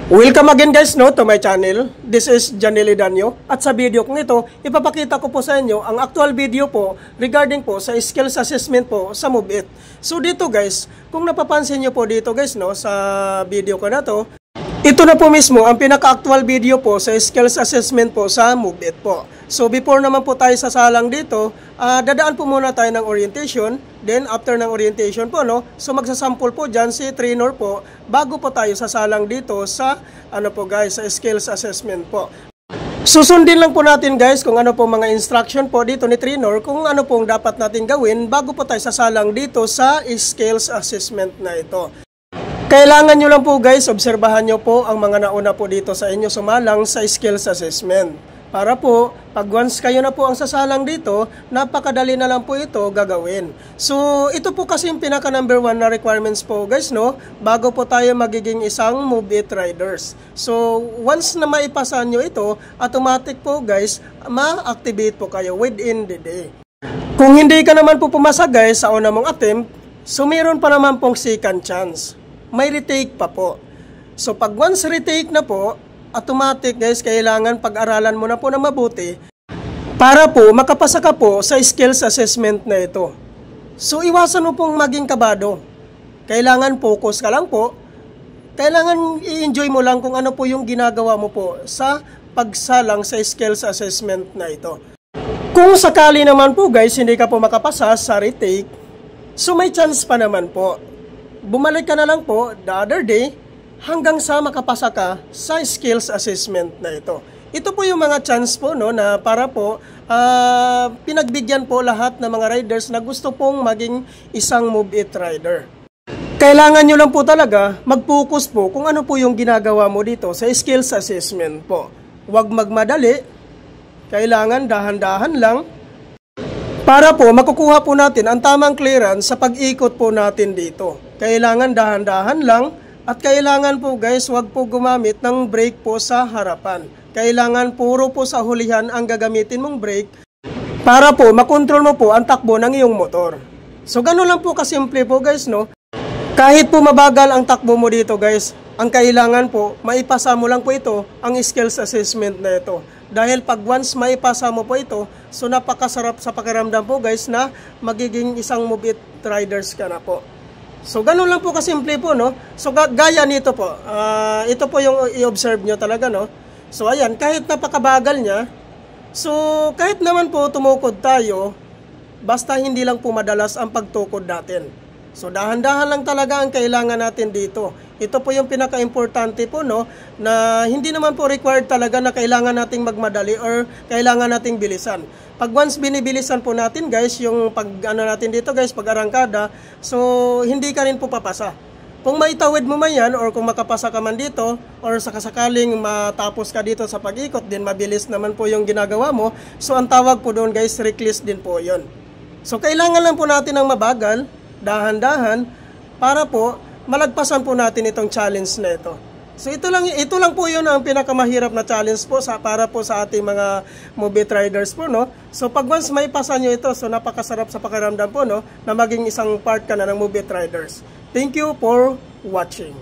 Welcome again guys to my channel. This is Janely Danyo. At sa video kong ito, ipapakita ko po sa inyo ang actual video po regarding po sa skills assessment po sa MOVEit. So dito guys, kung napapansin nyo po dito guys sa video ko na to, ito na po mismo ang pinaka-actual video po sa skills assessment po sa MOVEit po. So before naman po tayo sasalang dito, dadaan po muna tayo ng orientation. Then after ng orientation po so magsasample po dyan si trainer po bago po tayo sasalang dito sa sa skills assessment po. Susundin lang po natin guys kung ano po mga instruction po dito ni trainer, kung ano pong dapat natin gawin bago po tayo sasalang dito sa skills assessment na ito. Kailangan nyo lang po guys, obserbahan nyo po ang mga nauna po dito sa inyo sumalang sa skills assessment. Para po, pag once kayo na po ang sasalang dito, napakadali na lang po ito gagawin. So, ito po kasi yung pinaka number 1 na requirements po guys bago po tayo magiging isang MOVEit riders. So, once na maipasa nyo ito, automatic po guys, ma-activate po kayo within the day. Kung hindi ka naman po pumasa guys sa una mong attempt, so meron pa naman pong second chance. May retake pa po. So pag once retake na po, automatic guys, kailangan pag-aralan mo na po na mabuti para po makapasa ka po sa skills assessment na ito. So iwasan mo pong maging kabado. Kailangan focus ka lang po. Kailangan i-enjoy mo lang kung ano po yung ginagawa mo po sa pagsalang sa skills assessment na ito. Kung sakali naman po guys, hindi ka po makapasa sa retake, so may chance pa naman po. Bumalik ka na lang po the other day hanggang sa makapasa ka sa skills assessment na ito. Ito po yung mga chance po na para po pinagbigyan po lahat ng mga riders na gusto pong maging isang MOVEit rider. Kailangan nyo lang po talaga mag-focus po kung ano po yung ginagawa mo dito sa skills assessment po. Huwag magmadali, kailangan dahan-dahan lang para po makukuha po natin ang tamang clearance sa pag-ikot po natin dito. Kailangan dahan-dahan lang at kailangan po guys, wag po gumamit ng brake po sa harapan. Kailangan puro po sa hulihan ang gagamitin mong brake para po makontrol mo po ang takbo ng iyong motor. So gano'n lang po kasimple po guys Kahit po mabagal ang takbo mo dito guys, ang kailangan po maipasa mo lang po ito ang skills assessment na ito. Dahil pag once maipasa mo po ito, so napakasarap sa pakiramdam po guys na magiging isang MOVEit riders ka na po. So, ganun lang po kasimple po, So, gaya nito po. Ito po yung i-observe nyo talaga, So, ayan, kahit napakabagal niya, so, kahit naman po tumukod tayo, basta hindi lang po madalas ang pagtukod natin. So, dahan-dahan lang talaga ang kailangan natin dito. Ito po yung pinaka-importante po, na hindi naman po required talaga na kailangan nating magmadali or kailangan nating bilisan. Pag once binibilisan po natin guys, yung natin dito guys, pag-arangkada, so hindi ka rin po papasa. Kung maitawid mo man yan or kung makapasa ka man dito or sakasakaling matapos ka dito sa pag-ikot din, mabilis naman po yung ginagawa mo, so ang tawag po doon guys, reckless din po yon. So kailangan lang po natin ng mabagal, dahan-dahan, para po malagpasan po natin itong challenge na ito. So ito lang po yun ang pinakamahirap na challenge po para po sa ating mga MOVEit riders po So pag once may pasa nyo ito, so napakasarap sa pakiramdam po na maging isang part ka na ng MOVEit riders. Thank you for watching.